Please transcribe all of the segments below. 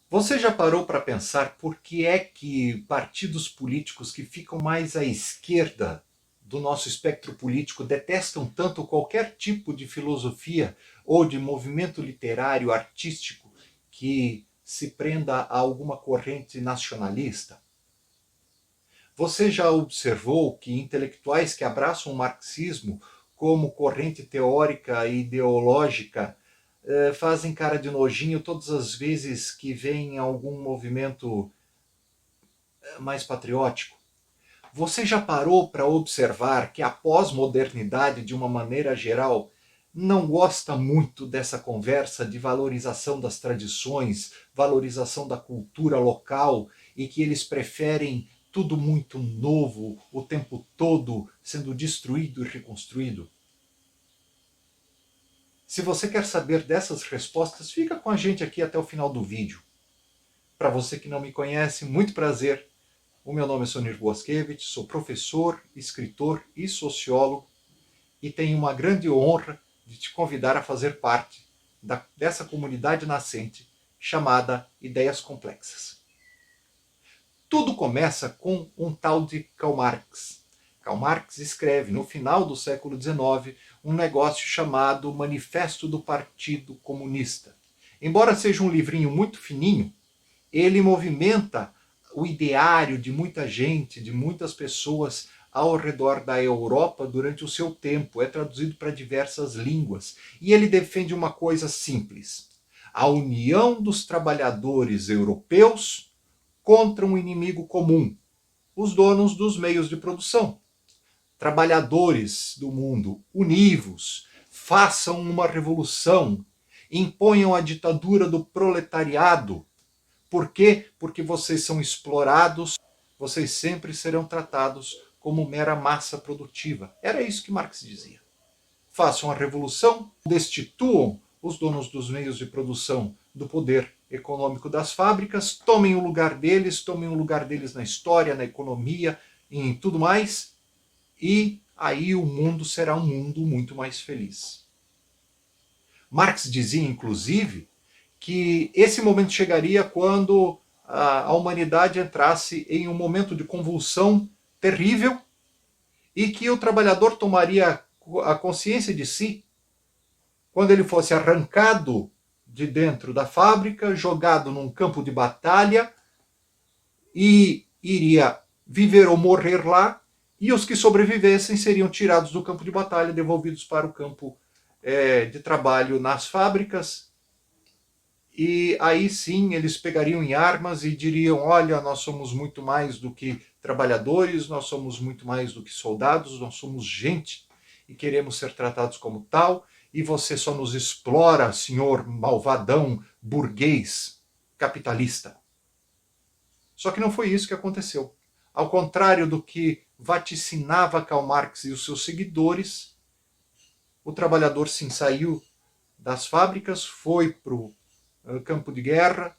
Você já parou para pensar por que é que partidos políticos que ficam mais à esquerda do nosso espectro político detestam tanto qualquer tipo de filosofia ou de movimento literário, artístico que se prenda a alguma corrente nacionalista? Você já observou que intelectuais que abraçam o marxismo como corrente teórica e ideológica fazem cara de nojinho todas as vezes que veem algum movimento mais patriótico? Você já parou para observar que a pós-modernidade, de uma maneira geral, não gosta muito dessa conversa de valorização das tradições, valorização da cultura local, e que eles preferem tudo muito novo, o tempo todo sendo destruído e reconstruído? Se você quer saber dessas respostas, fica com a gente aqui até o final do vídeo. Para você que não me conhece, muito prazer. O meu nome é Sonir Boaskevich, sou professor, escritor e sociólogo e tenho uma grande honra de te convidar a fazer parte dessa comunidade nascente chamada Ideias Complexas. Tudo começa com um tal de Karl Marx. Karl Marx escreve, no final do século XIX, um negócio chamado Manifesto do Partido Comunista. Embora seja um livrinho muito fininho, ele movimenta o ideário de muita gente, de muitas pessoas ao redor da Europa durante o seu tempo. É traduzido para diversas línguas. E ele defende uma coisa simples: a união dos trabalhadores europeus contra um inimigo comum, os donos dos meios de produção. Trabalhadores do mundo, univos, façam uma revolução, imponham a ditadura do proletariado. Por quê? Porque vocês são explorados, vocês sempre serão tratados como mera massa produtiva. Era isso que Marx dizia. Façam a revolução, destituam os donos dos meios de produção do poder econômico das fábricas, tomem o lugar deles na história, na economia, em tudo mais, e aí o mundo será um mundo muito mais feliz. Marx dizia, inclusive, que esse momento chegaria quando a humanidade entrasse em um momento de convulsão terrível e que o trabalhador tomaria a consciência de si quando ele fosse arrancado de dentro da fábrica, jogado num campo de batalha e iria viver ou morrer lá, e os que sobrevivessem seriam tirados do campo de batalha, devolvidos para o campo de trabalho nas fábricas. E aí sim eles pegariam em armas e diriam: olha, nós somos muito mais do que trabalhadores, nós somos muito mais do que soldados, nós somos gente e queremos ser tratados como tal, e você só nos explora, senhor malvadão, burguês, capitalista. Só que não foi isso que aconteceu. Ao contrário do que vaticinava Karl Marx e os seus seguidores, o trabalhador sim saiu das fábricas, foi para o campo de guerra,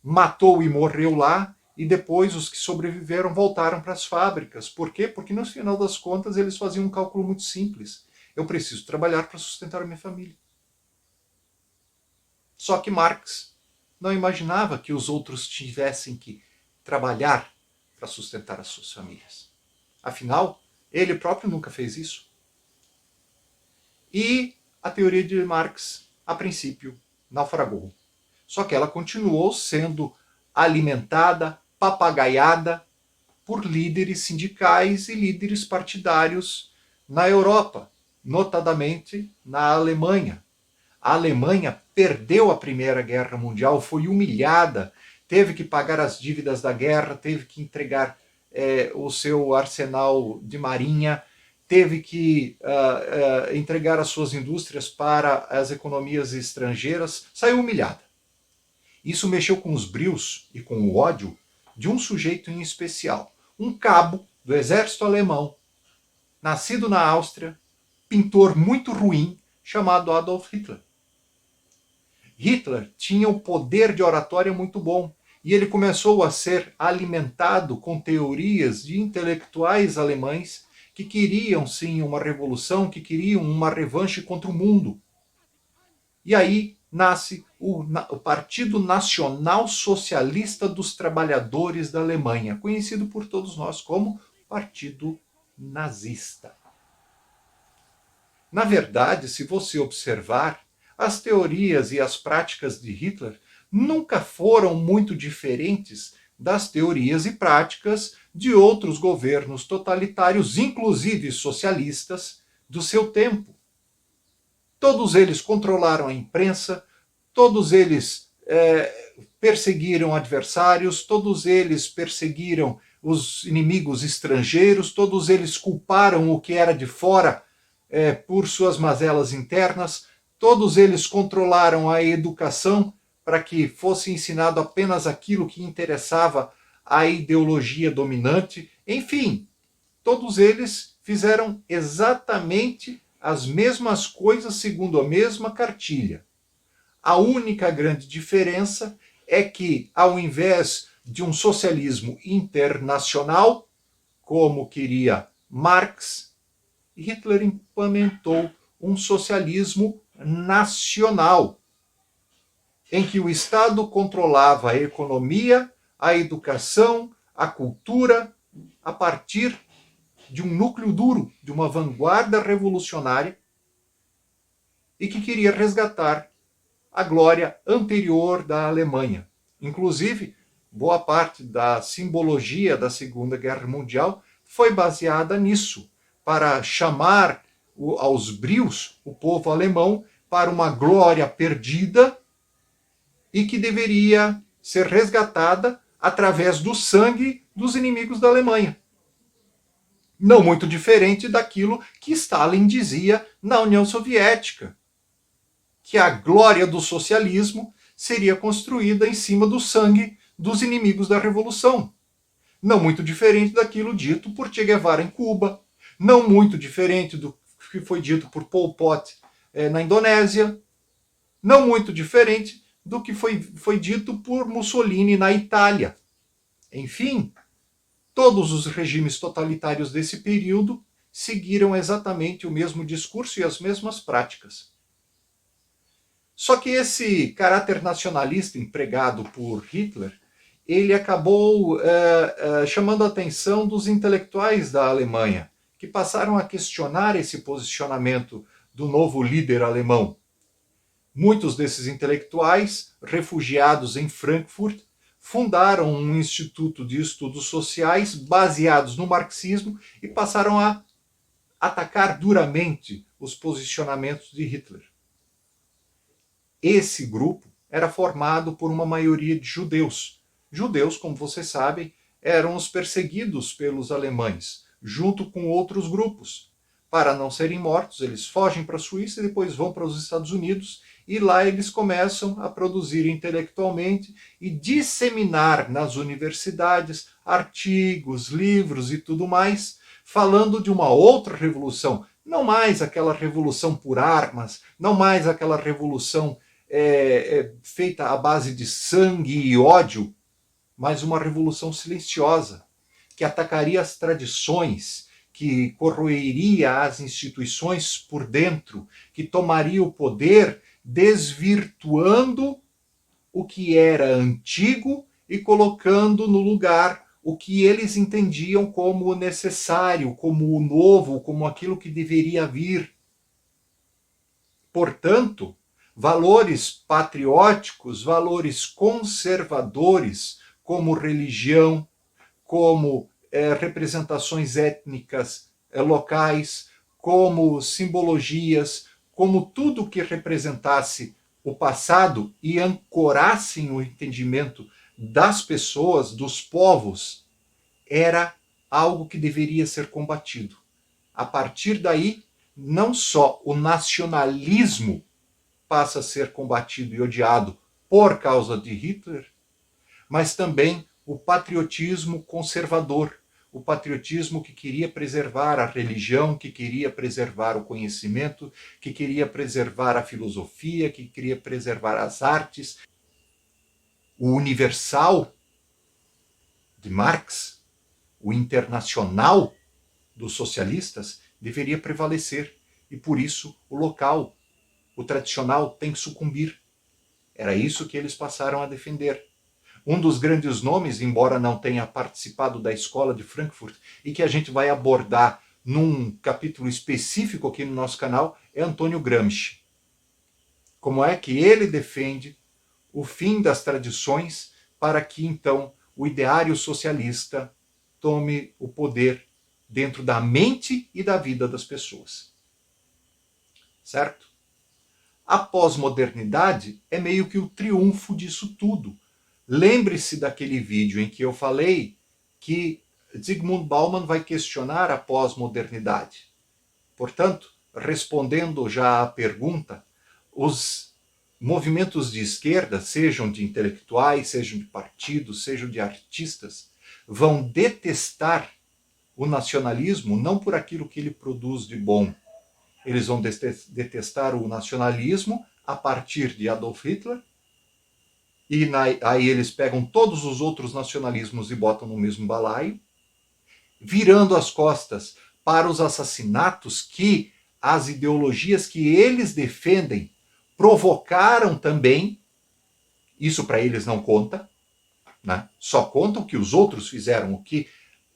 matou e morreu lá, e depois os que sobreviveram voltaram para as fábricas. Por quê? Porque no final das contas eles faziam um cálculo muito simples: eu preciso trabalhar para sustentar a minha família. Só que Marx não imaginava que os outros tivessem que trabalhar para sustentar as suas famílias. Afinal, ele próprio nunca fez isso. E a teoria de Marx, a princípio, naufragou. Só que ela continuou sendo alimentada, papagaiada por líderes sindicais e líderes partidários na Europa, notadamente na Alemanha. A Alemanha perdeu a Primeira Guerra Mundial, foi humilhada, teve que pagar as dívidas da guerra, teve que entregar o seu arsenal de marinha, teve que entregar as suas indústrias para as economias estrangeiras, saiu humilhada. Isso mexeu com os brios e com o ódio de um sujeito em especial, um cabo do exército alemão, nascido na Áustria, pintor muito ruim, chamado Adolf Hitler. Hitler tinha um poder de oratória muito bom, e ele começou a ser alimentado com teorias de intelectuais alemães que queriam sim uma revolução, que queriam uma revanche contra o mundo. E aí nasce o Partido Nacional Socialista dos Trabalhadores da Alemanha, conhecido por todos nós como Partido Nazista. Na verdade, se você observar, as teorias e as práticas de Hitler nunca foram muito diferentes das teorias e práticas de outros governos totalitários, inclusive socialistas, do seu tempo. Todos eles controlaram a imprensa, todos eles perseguiram adversários, todos eles perseguiram os inimigos estrangeiros, todos eles culparam o que era de fora por suas mazelas internas, todos eles controlaram a educação para que fosse ensinado apenas aquilo que interessava à ideologia dominante. Enfim, todos eles fizeram exatamente as mesmas coisas segundo a mesma cartilha. A única grande diferença é que, ao invés de um socialismo internacional, como queria Marx, Hitler implementou um socialismo nacional, em que o Estado controlava a economia, a educação, a cultura, a partir de um núcleo duro, de uma vanguarda revolucionária, e que queria resgatar a glória anterior da Alemanha. Inclusive, boa parte da simbologia da Segunda Guerra Mundial foi baseada nisso, para chamar aos brios o povo alemão para uma glória perdida e que deveria ser resgatada através do sangue dos inimigos da Alemanha. Não muito diferente daquilo que Stalin dizia na União Soviética, que a glória do socialismo seria construída em cima do sangue dos inimigos da Revolução. Não muito diferente daquilo dito por Che Guevara em Cuba, não muito diferente do que foi dito por Pol Pot na Indonésia, não muito diferente do que foi dito por Mussolini na Itália. Enfim, todos os regimes totalitários desse período seguiram exatamente o mesmo discurso e as mesmas práticas. Só que esse caráter nacionalista empregado por Hitler, ele acabou chamando a atenção dos intelectuais da Alemanha, que passaram a questionar esse posicionamento do novo líder alemão. Muitos desses intelectuais, refugiados em Frankfurt, fundaram um instituto de estudos sociais baseados no marxismo e passaram a atacar duramente os posicionamentos de Hitler. Esse grupo era formado por uma maioria de judeus. Judeus, como vocês sabem, eram os perseguidos pelos alemães, junto com outros grupos. Para não serem mortos, eles fogem para a Suíça e depois vão para os Estados Unidos, e lá eles começam a produzir intelectualmente e disseminar nas universidades artigos, livros e tudo mais, falando de uma outra revolução, não mais aquela revolução por armas, não mais aquela revolução feita à base de sangue e ódio, mas uma revolução silenciosa, que atacaria as tradições, que corroeria as instituições por dentro, que tomaria o poder desvirtuando o que era antigo e colocando no lugar o que eles entendiam como o necessário, como o novo, como aquilo que deveria vir. Portanto, valores patrióticos, valores conservadores, como religião, como representações étnicas locais, como simbologias, como tudo que representasse o passado e ancorassem o entendimento das pessoas, dos povos, era algo que deveria ser combatido. A partir daí, não só o nacionalismo passa a ser combatido e odiado por causa de Hitler, mas também o patriotismo conservador, o patriotismo que queria preservar a religião, que queria preservar o conhecimento, que queria preservar a filosofia, que queria preservar as artes. O universal de Marx, o internacional dos socialistas, deveria prevalecer, e por isso o local, o tradicional, tem que sucumbir. Era isso que eles passaram a defender. Um dos grandes nomes, embora não tenha participado da escola de Frankfurt, e que a gente vai abordar num capítulo específico aqui no nosso canal, é Antônio Gramsci. Como é que ele defende o fim das tradições para que, então, o ideário socialista tome o poder dentro da mente e da vida das pessoas. Certo? A pós-modernidade é meio que o triunfo disso tudo. Lembre-se daquele vídeo em que eu falei que Zygmunt Bauman vai questionar a pós-modernidade. Portanto, respondendo já à pergunta, os movimentos de esquerda, sejam de intelectuais, sejam de partidos, sejam de artistas, vão detestar o nacionalismo não por aquilo que ele produz de bom. Eles vão detestar o nacionalismo a partir de Adolf Hitler, e aí eles pegam todos os outros nacionalismos e botam no mesmo balaio, virando as costas para os assassinatos que as ideologias que eles defendem provocaram também. Isso para eles não conta, né? Só conta o que os outros fizeram, o que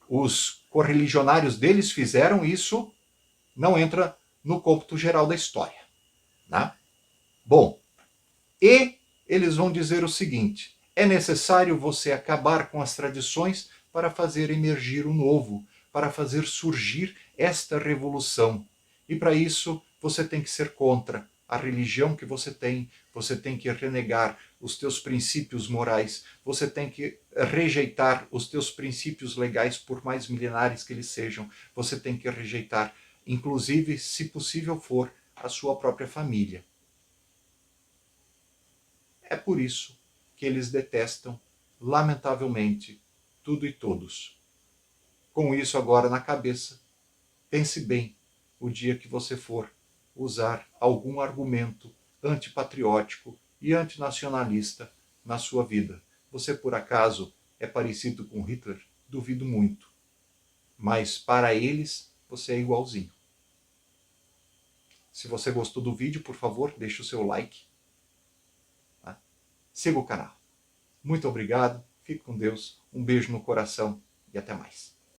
os correligionários deles fizeram, isso não entra no cômputo geral da história. Né? Bom, e eles vão dizer o seguinte: é necessário você acabar com as tradições para fazer emergir o novo, para fazer surgir esta revolução. E para isso você tem que ser contra a religião que você tem que renegar os teus princípios morais, você tem que rejeitar os teus princípios legais, por mais milenares que eles sejam, você tem que rejeitar, inclusive, se possível for, a sua própria família. É por isso que eles detestam, lamentavelmente, tudo e todos. Com isso agora na cabeça, pense bem o dia que você for usar algum argumento antipatriótico e antinacionalista na sua vida. Você, por acaso, é parecido com Hitler? Duvido muito. Mas para eles, você é igualzinho. Se você gostou do vídeo, por favor, deixe o seu like. Siga o canal. Muito obrigado, fique com Deus, um beijo no coração e até mais.